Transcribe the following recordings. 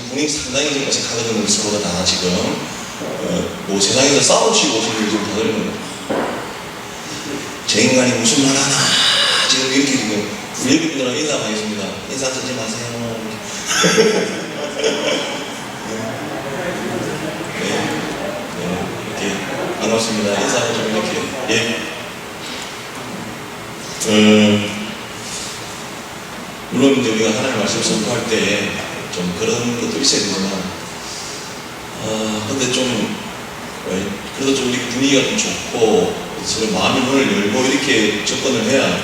분위기 상당히 좀 어색하거든요. 우리 서로가 다 지금 뭐 세상에서 싸우시고 오신 분들 지금 다들 제 인간이 무슨 말 하나 지금 이렇게 지금 우리 분들하고 인사하겠습니다. 인사 쓰지 마세요. 이렇게 반갑습니다. 인사를 좀 이렇게 물론 이제 우리가 하나님 말씀 선포할 때 좀 그런 것도 있어야 되지만 근데 좀 그래도 좀 우리 분위기가 좀 좋고 서로 마음의 문을 열고 이렇게 접근을 해야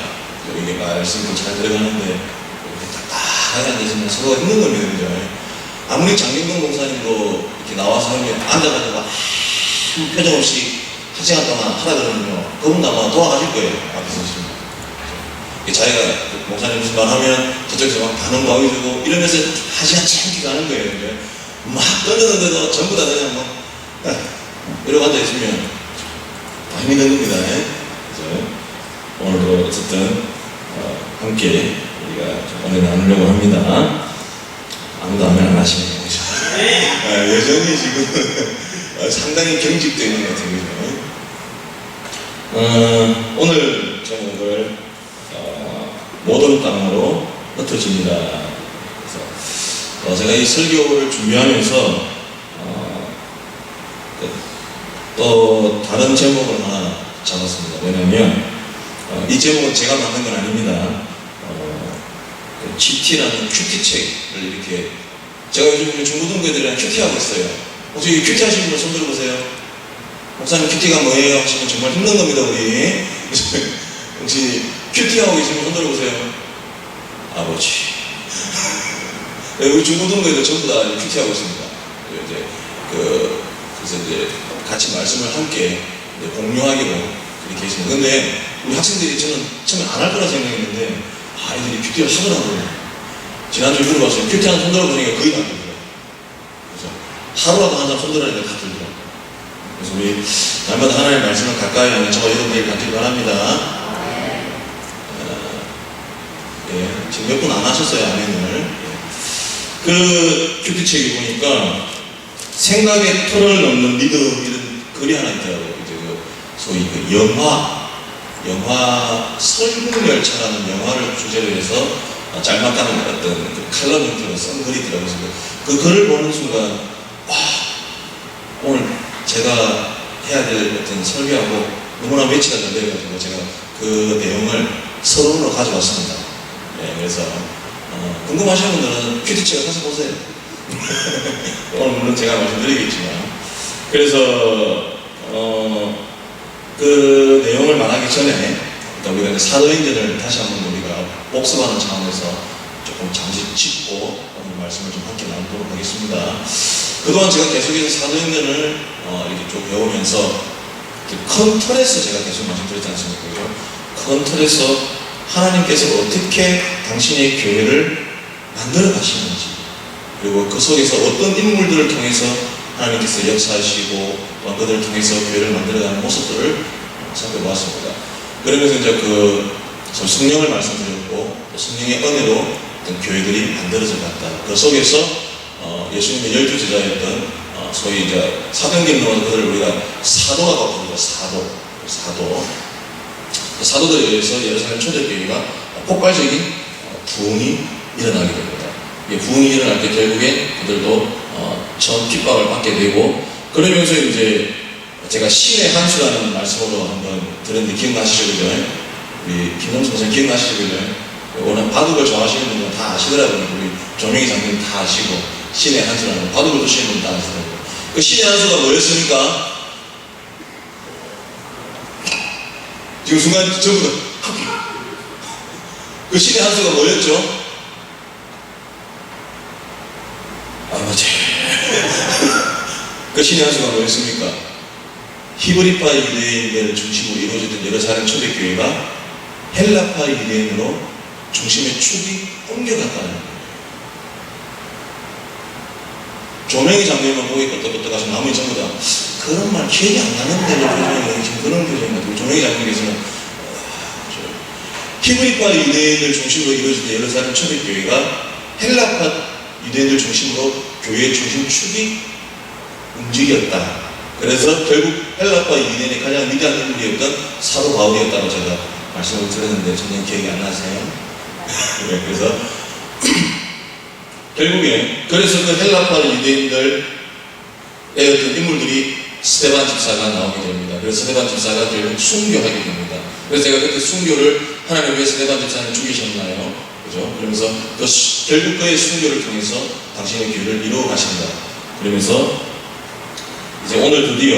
이게 말씀도 잘 들어가는데 이렇게 딱딱하게 앉아있으면 서로가 힘든 겁니다. 그죠? 아무리 장경동 목사님도 이렇게 나와서 하면 앉아가지고 아무 표정 없이 한 시간 동안 하라 그러면요, 그분도 아마 도와가실 거예요. 앞에서 지금 자기가 목사님 무슨 말 하면 저쪽에서 막 반응 보여주고 이러면서 한 시간 참기 가는 거예요. 그죠? 막 떠드는데도 전부 다 그냥 뭐 이러고 앉아있으면 힘이 드는 겁니다. 그래서 오늘도 어쨌든 함께 우리가 오늘 나누려고 합니다. 아무도 아멘 안 하시네요. 여전히 지금 상당히 경직되어 있는 것 같은 거죠. 오늘 제목을 모든 땅으로 흩어집니다. 그래서 제가 이 설교를 준비하면서 또 다른 제목을 하나 잡았습니다. 왜냐하면 이 제목은 제가 만든 건 아닙니다. GT라는 큐티책을 이렇게 제가 요즘 중고등교들이랑 큐티하고 있어요. 혹시 큐티 하시는 분 손 들어보세요. 목사님 큐티가 뭐예요? 하시면 정말 힘든 겁니다. 우리 혹시 큐티하고 계시면 손 들어보세요. 아버지 우리 중고등교들 전부 다 큐티하고 있습니다. 그래서 이제 같이 말씀을 함께 공유하기로 그렇게 계십니다. 근데 우리 학생들이 저는 처음에 안 할 거라 생각했는데 아이들이 큐티를 하더라고요. 지난주에 물어봤어요. 큐티 하나 손 들어보니까 거의 다 들더라고요. 그래서 하루라도 한 사람 손 들어야 다 들더라고요. 그래서 우리 날마다 하나님의 말씀을 가까이 하는 저와 여러분들이 갖길 바랍니다. 지금 몇 분 안 하셨어요, 아멘을. 그 큐티책에 보니까 생각의 틀을 넘는 믿음 이런 글이 하나 있더라고요. 이제 소위 영화 설국열차라는 영화를 주제로 해서 짤막한 어떤 칼럼 형태로 쓴 글이 있더라고요. 그 글을 보는 순간 오늘 제가 해야 될 어떤 설교하고 너무나 매치가 잘 돼가지고 제가 그 내용을 서론으로 가져왔습니다. 그래서 궁금하신 분들은 큐티책을 사서 보세요. 오늘 물론 제가 말씀드리겠지만 그래서 그 내용을 말하기 전에 일단 우리가 사도행전을 다시 한번 우리가 복습하는 차원에서 조금 잠시 짚고 오늘 말씀을 좀 함께 나누도록 하겠습니다. 그동안 제가 계속해서 사도행전을 이렇게 쭉 배우면서 큰 틀에서 제가 계속 말씀드렸지 않습니까? 큰 틀에서 하나님께서 어떻게 당신의 교회를 만들어 가시는지, 그리고 그 속에서 어떤 인물들을 통해서 하나님께서 역사하시고 또 그들을 통해서 교회를 만들어가는 모습들을 살펴보았습니다. 그러면서 이제 성령을 말씀드렸고 또 성령의 은혜로 어떤 교회들이 만들어져 갔다. 그 속에서 예수님의 12제자였던 소위 이제 사도행전으로 그들을 우리가 사도라고 부르죠. 사도들에 의해서 예루살렘 초대교회가 폭발적인 부흥이 일어나게 됩니다. 이 부흥이 일어날 때 결국에 그들도 처음 핍박을 받게 되고, 그러면서 이제 제가 신의 한수라는 말씀으로 한번 들었는데 기억나시죠? 그죠? 우리 김동수 선생님 기억나시죠? 그죠? 워낙 바둑을 좋아하시는 분들은 다 아시더라고요. 우리 조명희 장님 다 아시고, 신의 한수라는 바둑을 두시는 분들 다 아시더라고요. 그 신의 한수가 뭐였습니까? 지금 순간 전부 다 그 신의 한수가 뭐였죠? 아버지. 그 신의 한수가 뭐였습니까? 히브리파 유대인들을 중심으로 이루어졌던 예루살렘 초대교회가 헬라파 유대인으로 중심의 축이 옮겨갔다는 거예요. 조명희 장면만 보기 끄떡끄떡하시면 나머지 전부 다 그런 말 기억이 안 나는데 표정이 지금 그런 표정이 조명희 장면께서는 히브리파 유대인을 중심으로 이루어진 예루살렘 초대교회가 헬라파 유대인들 중심으로 교회의 중심축이 움직였다. 그래서 결국 헬라파 유대인의 가장 위대한 인물이었던 사도 바울이었다고 제가 말씀을 드렸는데 전혀 기억이 안 나세요? 네, 그래서 결국에 그래서 그 헬라파 유대인들의 어떤 인물들이 스데반 집사가 나오게 됩니다. 그래서 스데반 집사가 결국 순교하게 됩니다. 그래서 제가 그때 순교를 하나님 왜 스데반 집사를 죽이셨나요? 그죠? 그러면서 결국 그의 순교를 통해서 당신의 교회를 이루어 가신다. 그러면서 이제 오늘 드디어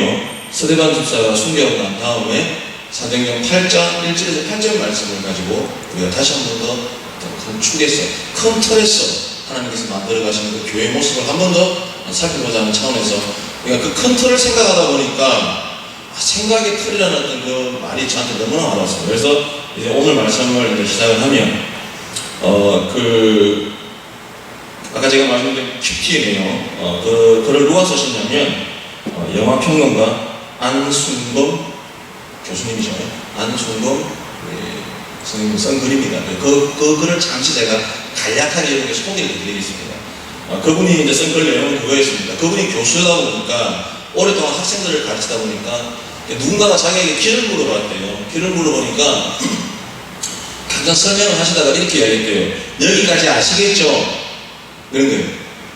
스데반 집사가 순교하고 난 다음에 사도행전 8장 1절에서 8절 말씀을 가지고 우리가 다시 한 번 더 큰 축에서 큰 틀에서 하나님께서 만들어 가시는 그 교회의 모습을 한 번 더 살펴보자는 차원에서 그러니까 그 큰 틀을 생각하다 보니까 생각의 틀이라는 어떤 그 말이 저한테 너무나 와닿았어요. 그래서 이제 오늘 말씀을 이제 시작을 하면 아까 제가 말씀드린 큐티네요. 그를 누가 쓰셨냐면 영화 평론가 안순범 교수님이죠. 안순범 선생님 쓴 글입니다. 그 글을 잠시 제가 간략하게 이렇게 소개를 드리겠습니다. 그분이 이제 쓴 글 내용은 그거였습니다. 그분이 교수다 보니까 오랫동안 학생들을 가르치다 보니까 누군가가 자기에게 길을 물어봤대요. 길을 물어보니까 잠깐 설명을 하시다가 이렇게 이야기했대요. 여기까지 아시겠죠? 그런 거예요.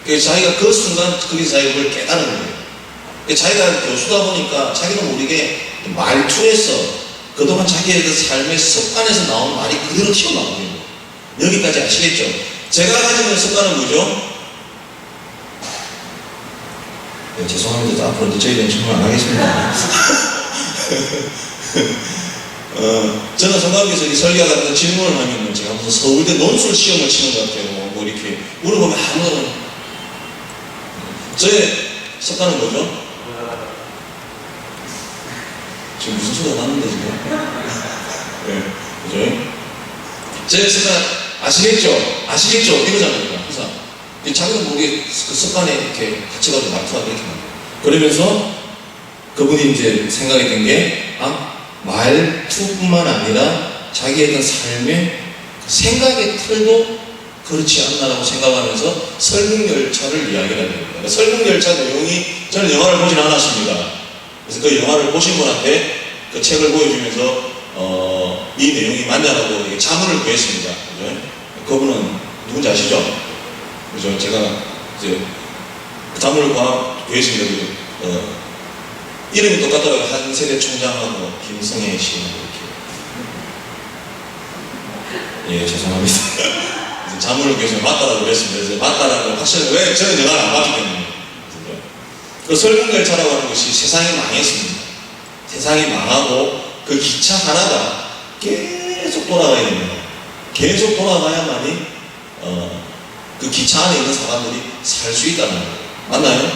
그래서 자기가 그 순간 거기서 자기가 그걸 깨달은 거예요. 자기가 교수다 보니까 자기도 모르게 말투에서 그동안 자기의 그 삶의 습관에서 나온 말이 그대로 튀어나오는 거예요. 여기까지 아시겠죠? 제가 가지고 있는 습관은 뭐죠? 네, 죄송합니다. 앞으로 저희는 질문 안 하겠습니다. 저는 성감께서 설교가 같은 질문을 하면 제가 무슨 서울대 논술 시험을 치는 것 같아요. 뭐 이렇게 물어보면 아무거나. 저의 습관은 뭐죠? 지금 무슨 소리가 났는데 지금? 네, 그죠? 제 습관 아시겠죠? 아시겠죠? 이거잖아요. 항상 자기도 모르게 그 습관에 이렇게 갇혀가지고 말투가 그렇게 나요. 그러면서 그분이 이제 생각이 든 게 말투뿐만 아니라 자기의 어떤 삶의 생각의 틀도 그렇지 않나라고 생각하면서 설국열차를 이야기를 하게 됩니다. 그러니까 설국열차 내용이 저는 영화를 보진 않았습니다. 그래서 그 영화를 보신 분한테 그 책을 보여주면서 이 내용이 맞냐라고 자문을 구했습니다. 그죠? 그분은 누군지 아시죠? 그죠? 제가 이제 자문을 구했습니다. 이름이 똑같더라고요. 한세대 총장하고 김성애 씨 이렇게. 예, 죄송합니다. 자문을 구해서 맞다라고 그랬습니다. 그래서 맞다라고 확실히 왜 저는 영화를 안 봤기 때문에. 그 설국열차라고 하는 것이 세상이 망했습니다. 세상이 망하고 그 기차 하나가 계속 돌아가야 됩니다. 계속 돌아가야만이 그 기차 안에 있는 사람들이 살 수 있다는 거예요. 맞나요?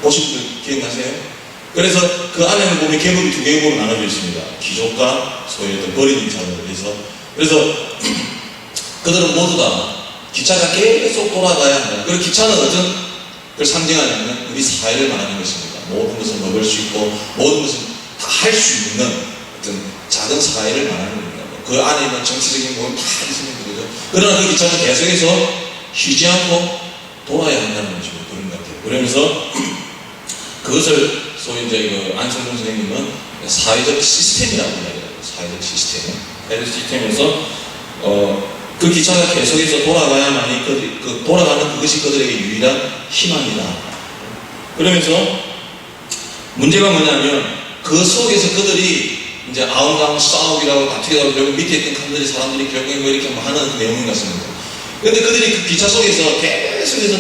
보신 분 기억나세요? 그래서 그 안에는 보면 계급이 두 계급으로 나눠져 있습니다. 귀족과 소위 버린 인사들 해서 그래서 그들은 모두 다 기차가 계속 돌아가야 한다. 그리고 기차는 어떤 그걸 상징하는 우리 사회를 말하는 것입니다. 모든 것을 먹을 수 있고 모든 것을 다 할 수 있는 어떤 작은 사회를 말하는 겁니다. 그 안에 있는 정치적인 부분 다 있습니다. 그죠? 그러나 그 기차는 계속해서 쉬지 않고 돌아야 한다는 것이죠. 그런 것 같아요. 그러면서 그것을 소위 이제 그 안성준 선생님은 사회적 시스템이라고 이야기해요. 사회적 시스템. 사회적 시스템에서 그 기차가 계속해서 돌아가야만이 돌아가는 그것이 그들에게 유일한 희망이다. 그러면서 문제가 뭐냐면 그 속에서 그들이 이제 아웅다웅 싸우기라고 다투기라고 결국 밑에 있던 칸들이 사람들이 결국에 뭐 이렇게 하는 내용인 것 같습니다. 그런데 그들이 그 기차 속에서 계속해서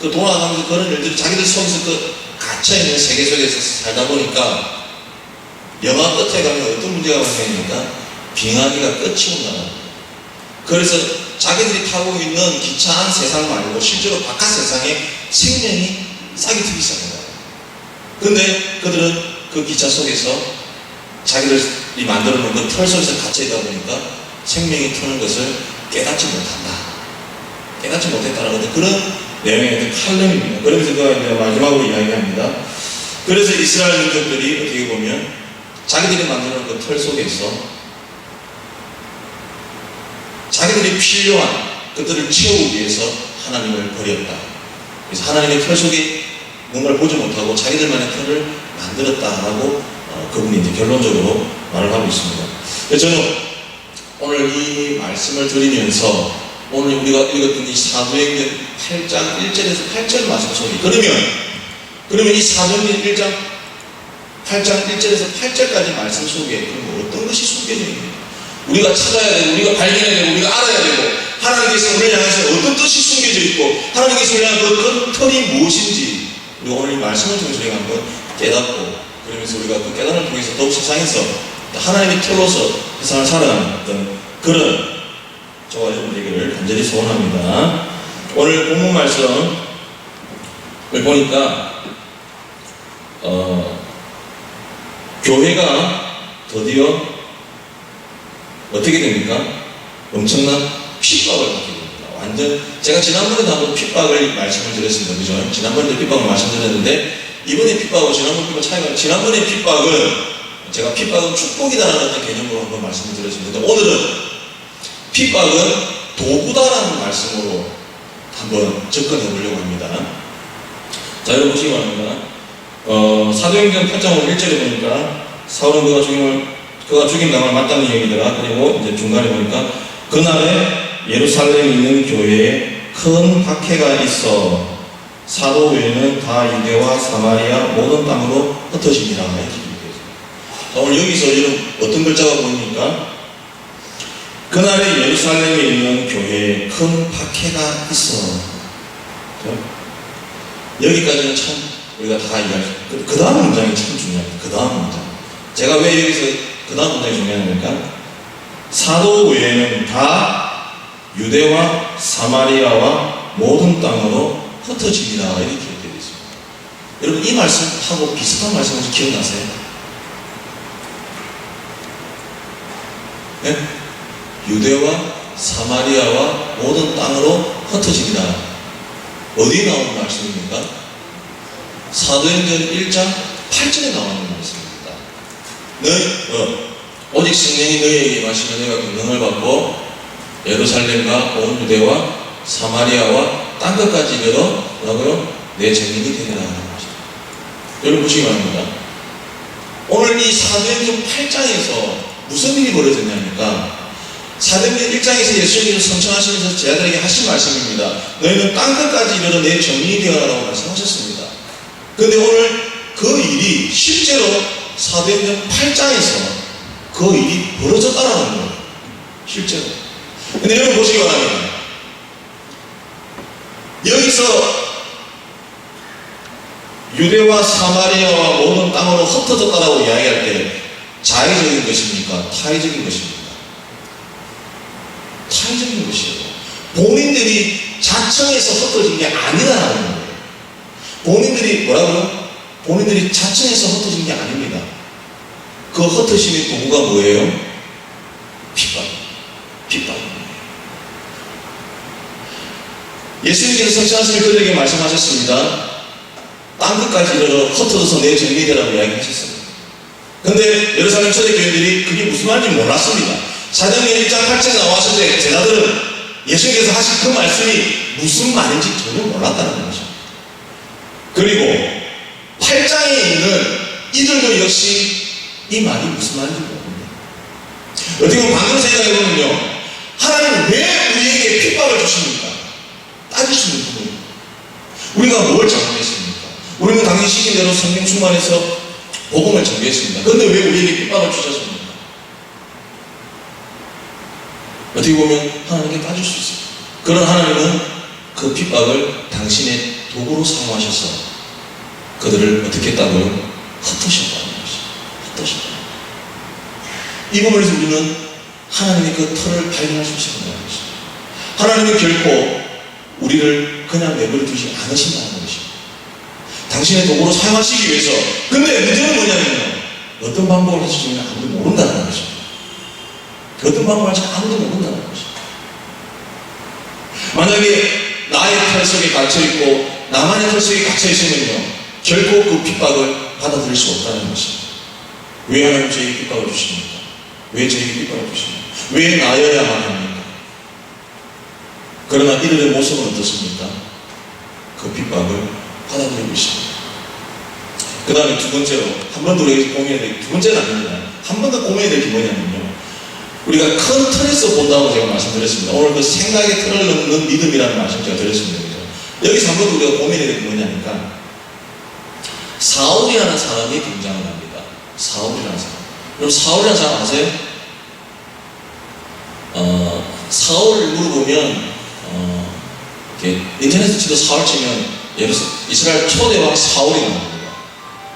그 돌아가면서 그런 일들이 자기들 속에서 그 갇혀있는 세계 속에서 살다 보니까 영화 끝에 가면 어떤 문제가 발생합니까? 빙하기가 끝이 온다는 거예요. 그래서 자기들이 타고 있는 기차 안 세상 말고 실제로 바깥 세상에 생명이 싹이 트기 시작합니다. 근데 그들은 그 기차 속에서 자기들이 만들어 놓은 그 틀 속에서 갇혀있다 보니까 생명이 트는 것을 깨닫지 못한다. 깨닫지 못했다는 그런 내용의 칼럼입니다. 그러면서 그 마지막으로 이야기합니다. 그래서 이스라엘 민족들이 어떻게 보면 자기들이 만들어 놓은 그 틀 속에서 자기들이 필요한 것들을 채우기 위해서 하나님을 버렸다. 그래서 하나님의 틀 속에 뭔가를 보지 못하고 자기들만의 틀을 만들었다라고 그분이 이제 결론적으로 말을 하고 있습니다. 그래서 저는 오늘 이 말씀을 드리면서 오늘 우리가 읽었던 이 사도행전 8장 1절에서 8절 말씀 속에 그러면 이 사도행전 1장 8장 1절에서 8절까지 말씀 속에 그럼 어떤 것이 숨겨져 있는가? 우리가 찾아야 되고 우리가 발견해야 되고 우리가 알아야 되고 하나님께서 우리를 향해서 어떤 뜻이 숨겨져 있고 하나님께서 우리를 향한 그 틀이 무엇인지 우리가 오늘 이 말씀을 통해서 우리가 한번 깨닫고 그러면서 우리가 그 깨달음을 통해서 더욱 세상에서 하나님의 틀로서 세상을 살아가는 어떤 그런 저와 여러분 되기를 간절히 소원합니다. 오늘 본문 말씀을 보니까 교회가 드디어 어떻게 됩니까? 엄청난 핍박을 받게 됩니다. 완전 제가 지난번에도 한번 핍박을 말씀을 드렸습니다. 그죠? 지난번에도 핍박을 말씀드렸는데 이번에 핍박하고 지난번 핍박 차이가 지난번에 핍박은 제가 핍박은 축복이다라는 어떤 개념으로 한번 말씀을 드렸습니다. 오늘은 핍박은 도구다라는 말씀으로 한번 접근해 보려고 합니다. 자, 여러분 보시기 바랍니다. 사도행전 8장 1절에 보니까 사울은 그가 죽임당할 마땅히 여기더라. 그리고 이제 중간에 보니까 그날에 예루살렘에 있는 교회에 큰 박해가 있어 사도 외에는 다 유대와 사마리아 모든 땅으로 흩어지니라. 이렇게 얘기했습니다. 자, 오늘 여기서 여러분 어떤 글자가 보입니까? 그날에 예루살렘에 있는 교회에 큰 박해가 있어. 여기까지는 참 우리가 다 이해할 수 있어요. 그 다음 문장이 참 중요합니다. 그 다음 문장. 제가 왜 여기서 그 다음 문장이 중요합니까? 사도 외에는 다 유대와 사마리아와 모든 땅으로 흩어집니다. 이렇게 되어 있습니다. 여러분 이 말씀하고 비슷한 말씀 혹시 기억나세요? 네? 유대와 사마리아와 모든 땅으로 흩어집니다. 어디에 나오는 말씀입니까? 사도행전 1장 8절에 나오는 말씀입니다. 오직 성령이 너희에게 임하시면 너희가 권능을 받고 예루살렘과 온 유대와 사마리아와 땅끝까지 이르러 뭐라고요? 내 증인이 되리라 하는 것입니다. 여러분 보시기 바랍니다. 오늘 이 사도행전 8장에서 무슨 일이 벌어졌냐니까 사도행전 1장에서 예수님께서 선천하시면서 제자들에게 하신 말씀입니다. 너희는 땅끝까지 이르러 내 증인이 되어라라고 말씀하셨습니다. 그런데 오늘 그 일이 실제로 사도행전 8장에서 그 일이 벌어졌다라는 거예요. 실제로. 근데 여러분 보시기 바랍니다. 여기서 유대와 사마리아와 모든 땅으로 흩어졌다라고 이야기할 때 자의적인 것입니까? 타의적인 것입니까? 타의적인 것이에요. 본인들이 자청해서 흩어진 게 아니다라는 거예요. 본인들이 뭐라고요? 본인들이 자청해서 흩어진 게 아닙니다. 그 흩어짐의 도구가 뭐예요? 핍박입니다. 예수님께서 성취하신 그들에게 말씀하셨습니다. 땅끝까지 이르러 흩어져서 내 증인이 되라고 이야기하셨습니다. 그런데 예루살렘 초대교인들이 그게 무슨 말인지 몰랐습니다. 사도행전 1장 8절에 나왔을 때 제자들은 예수님께서 하신 그 말씀이 무슨 말인지 전혀 몰랐다는 것입니다. 그리고 8장에 있는 이들도 역시 이 말이 무슨 말인지 모릅니다. 어떻게 보면 방금 생각해보면요, 하나님은 왜 우리에게 핍박을 주십니까? 따질 수 있는 부분입니다. 우리가 뭘 잘못했습니까? 우리는 당신 시킨 대로 성경 충만해서 복음을 전개했습니다. 그런데 왜 우리에게 핍박을 주셨습니까? 어떻게 보면 하나님께 따질 수 있어요. 그런 하나님은 그 핍박을 당신의 도구로 사용하셔서 그들을 어떻게 했다고요? 흩으셨다는 것이죠. 흩으셨다. 이 부분에서 우리는 하나님의 그 틀을 발견할 수 있다는 것이죠. 하나님은 결코 우리를 그냥 내버려 두지 않으신다는 것입니다. 당신의 도구로 사용하시기 위해서. 근데 문제는 뭐냐면요, 어떤 방법을 하실지는 아무도 모른다는 것입니다. 어떤 방법을 할지 아무도 모른다는 것입니다. 만약에 나의 탈 속에 갇혀있고 나만의 탈 속에 갇혀있으면요, 결코 그 핍박을 받아들일 수 없다는 것입니다. 왜 하나님 저에게 핍박을 주십니까? 왜 저에게 핍박을 주십니까? 왜 나여야만 합니까? 그러나 이들의 모습은 어떻습니까? 그 핍박을 받아들이고 있습니다. 그 다음에 두 번째로, 한 번 더 우리가 고민해야 될, 두 번째는 아닙니다. 한 번 더 고민해야 될 게 뭐냐면요. 우리가 큰 틀에서 본다고 제가 말씀드렸습니다. 오늘 그 생각의 틀을 넘는 믿음이라는 말씀 제가 드렸습니다. 그죠? 여기서 한 번 더 우리가 고민해야 될 게 뭐냐니까, 사울이라는 사람이 등장을 합니다. 사울이라는 사람. 여러분, 사울이라는 사람 아세요? 사울을 물어보면, 인터넷에 치도 사울 치면, 이스라엘 초대왕 사울이 나옵니다.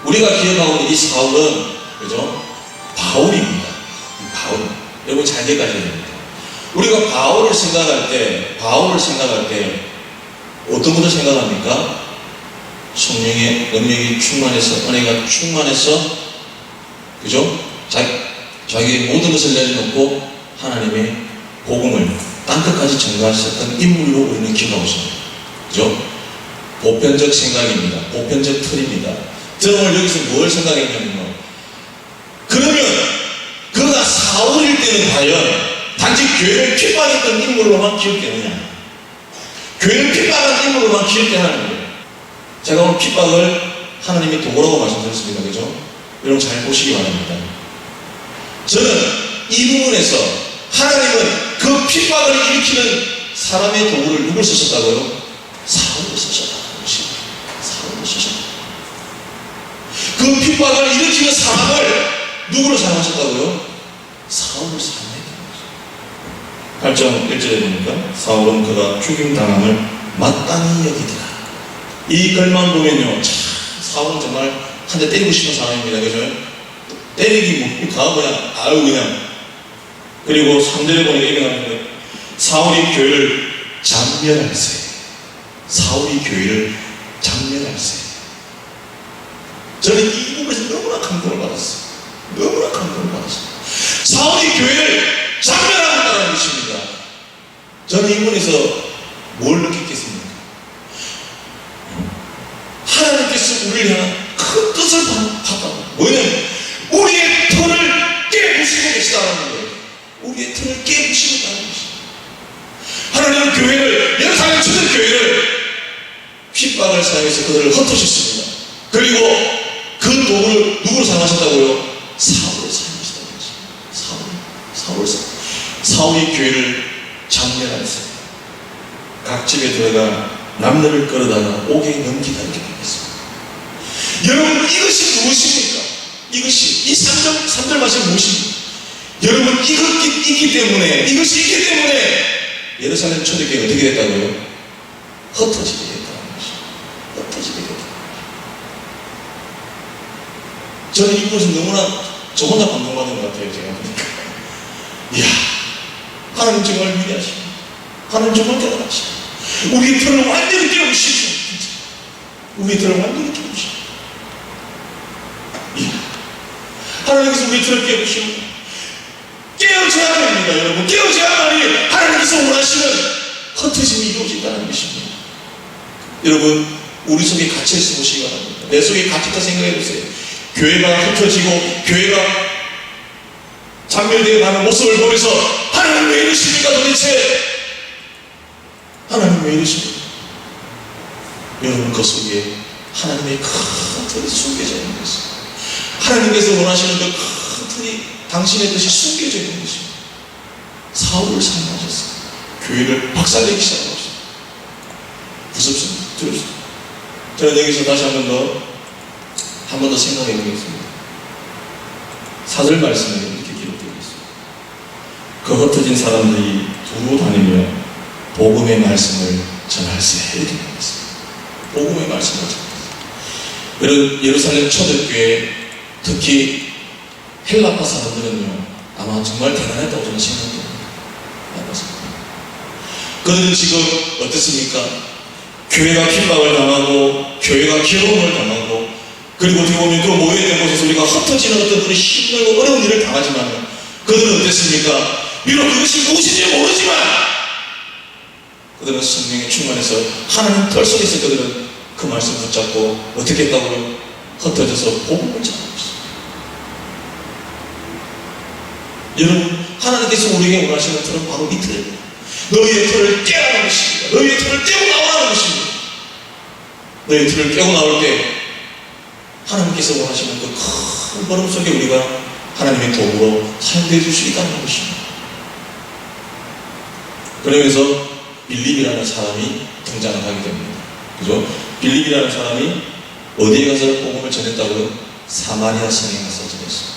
우리가 기억하고 있는 이 사울은, 그죠? 바울입니다. 바울. 여러분 잘 기억하셔야 됩니다. 우리가 바울을 생각할 때, 어떤 것을 생각합니까? 성령의 능력이 충만해서, 은혜가 충만해서, 그죠? 자기의 모든 것을 내려놓고 하나님의 복음을 땅끝까지 전가하셨던 인물로 우리는 기억하고 있습니다. 그죠? 보편적 생각입니다. 보편적 틀입니다. 저는 오늘 여기서 뭘 생각했냐면요. 그러면 그가 사울일 때는 과연 단지 교회를 핍박했던 인물로만 기억되느냐? 교회를 핍박한 인물로만 기억되는 거예요. 제가 오늘 핍박을 하나님의 도구라고 말씀드렸습니다. 그죠? 여러분 잘 보시기 바랍니다. 저는 이 부분에서 하나님은 그 핍박을 일으키는 사람의 도구를 누굴 쓰셨다고요? 사울을 쓰셨다는 것입니다. 사울을 쓰셨다. 그 핍박을 일으키는 사람을 누구로 사용하셨다고요? 사울을 사용했다는 거죠. 8장 1절에 보니까 사울은 그가 죽임당함을 마땅히 여기더라. 이 글만 보면요, 참 사울은 정말 한 대 때리고 싶은 사람입니다. 그죠? 때리기 뭡니까? 그냥 아유 그냥. 그리고 3절에 보니까 이렇게 나오는데 사울이 교회를 잔멸할세. 사울이 교회를 잔멸할세. 저는 이 부분에서 너무나 감동을 받았어요. 너무나 감동을 받았어요. 사울이 교회를 잔멸하겠다는 것입니다. 저는 이 부분에서 뭘 느꼈겠습니까? 하나님께서 우리를 향한 큰 뜻을 받았다고. 뭐냐면 우리의 틀을 깨부시고 계시다는 거예요. 우리의 틀을 깨부시겠다는 것입니다. 하나님은 교회를, 예루살렘 초대교회를 핍박을 사용해서 그들을 흩으셨습니다. 그리고 그 도구를 누구로 사용하셨다고요? 사울을 사용하셨다는 것입니다. 사울이 교회를 장렬하였어요. 각 집에 들어가 남들을 끌어다가 옥에 넘기다 이렇게 되겠습니다. 여러분 이것이 무엇입니까? 이것이 이 3절 말씀이 무엇입니까? 여러분 이것이 있기 때문에 예루살렘 초대교회가 어떻게 됐다고요? 흩어지게 됐다는 것입니다. 흩어지게 됐다. 저는 이곳에서 너무나 저 혼자 감동받은 것 같아요. 제가 보니까 이야, 하나님 정말 위대하십니다. 하나님 정말 대단하십니다. 우리의 틀을 완전히 깨우시죠. 우리의 틀을 완전히 깨우시죠. 이야, 하나님께서 우리의 틀을 깨우시고 깨어져야 됩니다. 여러분 깨어져야만이 하나님께서 원하시는 흩어짐이 이루어진다는 것입니다. 여러분 우리 속에 갇혀있어 보시기 바랍니다. 내 속에 갇혔다 생각해 보세요. 교회가 흩어지고 교회가 잔멸되어 가는 모습을 보면서 하나님 왜 이러십니까 도대체? 하나님 왜 이러십니까? 여러분 그 속에 하나님의 큰 틀이 숨겨져 있는 것입니다. 하나님께서 원하시는 그 큰 틀이 당신의 뜻이 숨겨져 있는 것입니다. 사울을 사용하셨어요. 교회를 박살내기 시작하셨어요. 무섭습니다. 두렵습니다. 저는 여기서 다시 한 번 더 생각해 보겠습니다. 4절 말씀에 이렇게 기록되어 있습니다. 그 흩어진 사람들이 두루 다니며 복음의 말씀을 전할세. 이렇게 되어 있습니다. 복음의 말씀을 전할세. 예루살렘 초대교회 특히 헬라파 사람들은요 아마 정말 대단했다고 저는 생각합니다. 그들은 지금 어떻습니까? 교회가 핍박을 당하고 교회가 기업을 당하고 그리고 어떻게 보면 그 모여있는 곳에서 우리가 흩어지는 어떤 그런 힘들고 어려운 일을 당하지만 그들은 어땠습니까? 비록 그것이 무엇인지 모르지만 그들은 성령에 충만해서 하나님 털 속에서 그들은 그 말씀 붙잡고 어떻게 했다고요? 흩어져서 복음을 전하고 있습니다. 여러분 하나님께서 우리에게 원하시는 틀은 바로 이 틀입니다. 너희의 틀을 깨라는 것입니다. 너희의 틀을 깨고 나오라는 것입니다. 너희의 틀을 깨고 나올 때 하나님께서 원하시는 그 큰 걸음 속에 우리가 하나님의 도구로 사용되어 줄 수 있다는 것입니다. 그러면서 빌립이라는 사람이 등장을 하게 됩니다. 그죠? 빌립이라는 사람이 어디에 가서 복음을 전했다고요? 사마리아 성에 가서 전했어요.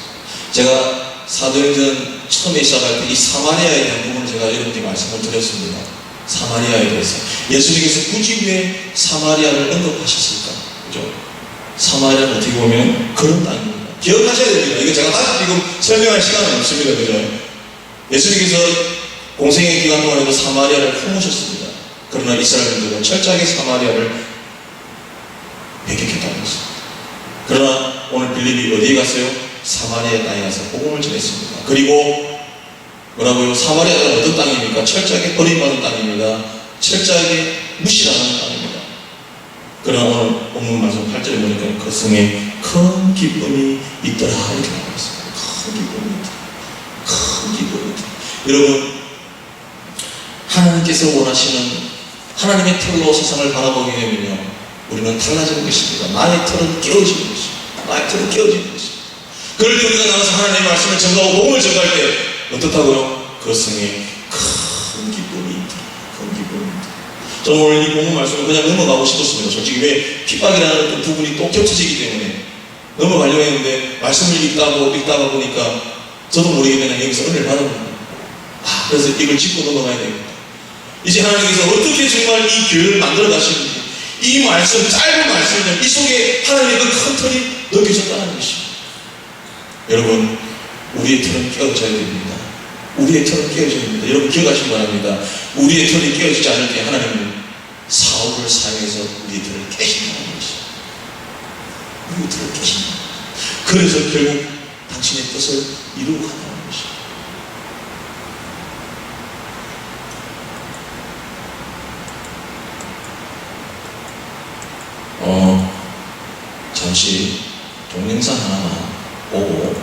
제가 사도행전 처음에 시작할 때 이 사마리아에 대한 부분을 제가 여러분께 말씀을 드렸습니다. 사마리아에 대해서 예수님께서 굳이 왜 사마리아를 언급하셨을까? 그죠? 사마리아는 어떻게 보면 그런 땅입니다. 기억하셔야 됩니다. 이거 제가 다시 지금 설명할 시간은 없습니다. 그죠? 예수님께서 공생의 기간 동안에도 사마리아를 품으셨습니다. 그러나 이스라엘인들은 철저하게 사마리아를 배격했다는 것입니다. 그러나 오늘 빌립이 어디에 갔어요? 사마리아 땅에 가서 복음을 전했습니다. 그리고 뭐라고요? 사마리아가 어떤 땅입니까? 철저하게 버림받은 땅입니다. 철저하게 무시하는 땅입니다. 그러나 오늘 본문 말씀 8절에 보니까 그 성에 큰 기쁨이 있더라 이렇게 나와 있습니다. 큰 기쁨이 있더라. 큰 기쁨이 있더라. 여러분, 하나님께서 원하시는 하나님의 틀로 세상을 바라보게 되면요, 우리는 달라지는 것입니다. 나의 틀은 깨어지는 것입니다. 나의 틀은 깨어지는 것입니다. 그럴 때 우리가 나가서 하나님의 말씀을 전가하고 복음을 전가할 때 어떻다고요? 그 성에 큰 기쁨이 있더라. 큰 기쁨이 있더라. 저는 오늘 이 복음 말씀을 그냥 넘어가고 싶었습니다. 솔직히 왜 핍박이라는 어떤 부분이 또 겹쳐지기 때문에 넘어가려고 했는데 말씀을 읽다가 보니까 저도 모르게 그냥 여기서 은혜를 받은 겁니다. 그래서 이걸 짚고 넘어가야 되겠다. 이제 하나님께서 어떻게 정말 이 교회를 만들어 가시는지, 이 말씀, 짧은 말씀은 이 속에 하나님의 그 큰 틀이 넣겨졌다는 것입니다. 여러분, 우리의 틀은 깨어져야 됩니다. 우리의 틀은 깨어져야 됩니다. 여러분 기억하시기 바랍니다. 우리의 틀이 깨어지지 않을 때 하나님은 사울을 사용해서 우리의 틀을 깨신다는 것입니다. 우리의 틀을 깨신다. 그래서 결국 당신의 뜻을 이루고 간다는 것입니다. 잠시 동영상 하나만 보고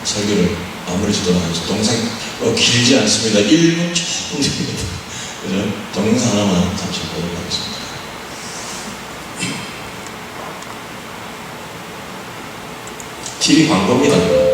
설교를 마무리 짓도록 하겠습니다. 동영상이 길지 않습니다. 1분 조금 됩니다. 그죠? 동영상 하나만 잠시 보도록 하겠습니다. TV 광고입니다.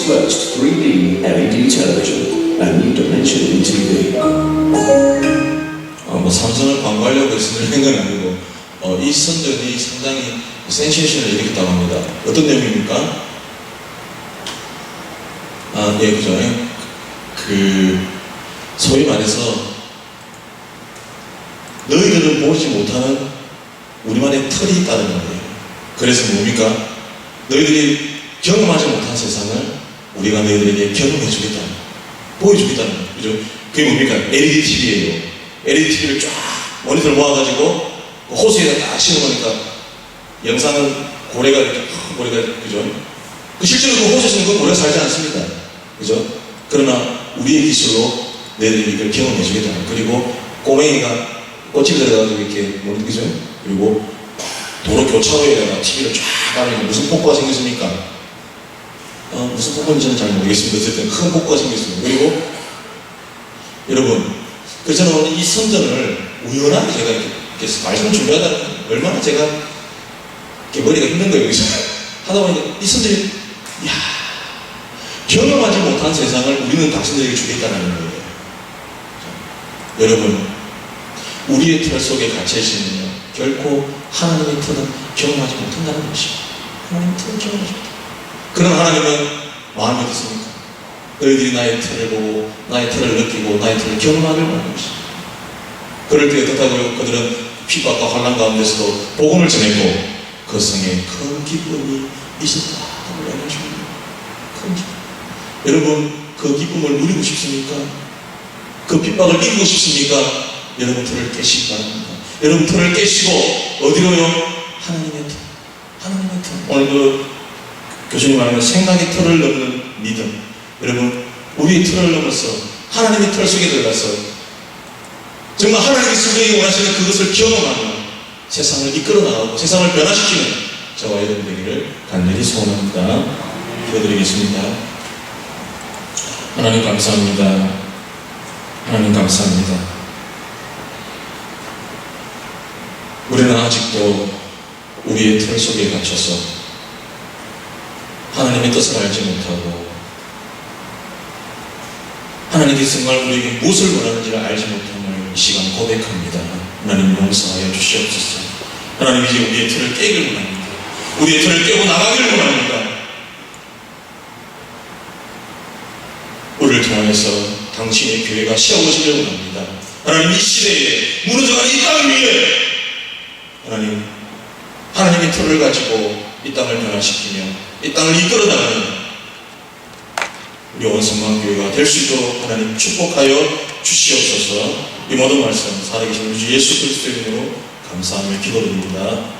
First 3D LED television, a new dimension in TV. 삼성을 광고하려고 했는 건 아니고 이 선전이 상당히 센세이션을 일으켰다고 합니다. 어떤 내용입니까? 예, 그죠. 소위 말해서 너희들은 보지 못하는 우리만의 틀이 있다는 거예요. 그래서 뭡니까? 너희들이 경험하지 못한 세상을 우리가 너희들에게 경험해 주겠다, 보여주겠다는 거예요. 그죠? 그게 뭡니까? LED TV예요. LED TV를 쫙 모니터를 모아가지고 호수에다 딱 씌워놓으니까 영상은 고래가 이렇게 고래가, 그죠? 실제로 그 호수에서는 그 고래가 살지 않습니다. 그죠? 그러나 우리의 기술로 너희들이 이걸 경험해 주겠다. 그리고 꼬맹이가 꽃집에 들어가가지고 이렇게 그죠? 그리고 도로 교차로에다가 TV를 쫙 하면 무슨 폭포가 생겼습니까? 무슨 폭포인지 저는 잘 모르겠습니다. 어쨌든 큰 폭포가 생겼습니다. 그리고 여러분, 그래서 저는 오늘 이 선전을 우연하게 제가 이렇게 말씀을 준비하다 얼마나 제가 이렇게 머리가 힘든 거예요. 그래서 하다 보니까 이 선전이 경험하지 못한 세상을 우리는 당신들에게 주겠다는 거예요. 여러분, 우리의 틀 속에 갇혀 있으면요, 결코 하나님의 틀은 경험하지 못한다는 것입니다. 하나님 틀을 정하셨다. 그런 하나님은 마음이 어떻습니까? 너희들이 나의 틀을 보고 나의 틀을 느끼고 나의 틀을 경험하길 바라는 것입니다. 그럴 때 어떻다고요? 그들은 핍박과 환난 가운데서도 복음을 전했고 그 성에 큰 기쁨이 있었다고 이야기하십니다. 큰 기쁨. 여러분 그 기쁨을 누리고 싶습니까? 그 핍박을 이기고 싶습니까? 여러분 틀을 깨시기 바랍니다. 여러분 틀을 깨시고 어디로요? 하나님의 틀. 하나님의 틀. 오늘 그 교수님 말하는 생각의 틀을 넘는 믿음. 여러분 우리의 틀을 넘어서 하나님의 틀 속에 들어가서 정말 하나님께서 우리에게 원하시는 그것을 경험하며 세상을 이끌어 나가고 세상을 변화시키는 저와 여러분 되기를 간절히 소원합니다. 기도드리겠습니다. 하나님 감사합니다. 하나님 감사합니다. 우리는 아직도 우리의 틀 속에 갇혀서 하나님의 뜻을 알지 못하고 하나님께서 정말 우리에게 무엇을 원하는지를 알지 못함을 이 시간 고백합니다. 하나님 용서하여 주시옵소서. 하나님 이제 우리의 틀을 깨길 원합니다. 우리의 틀을 깨고 나가기를 원합니다. 우리를 통하여서 당신의 교회가 세워지길 원합니다. 하나님 이 시대에 무너져가는 이 땅 위에 하나님 하나님의 틀을 가지고 이 땅을 변화시키며 이 땅을 이끌어나가는 우리 온성만교회가 될 수 있도록 하나님 축복하여 주시옵소서. 이 모든 말씀 살아계신 우리 주 예수 그리스도의 이름으로 감사하며 기도드립니다.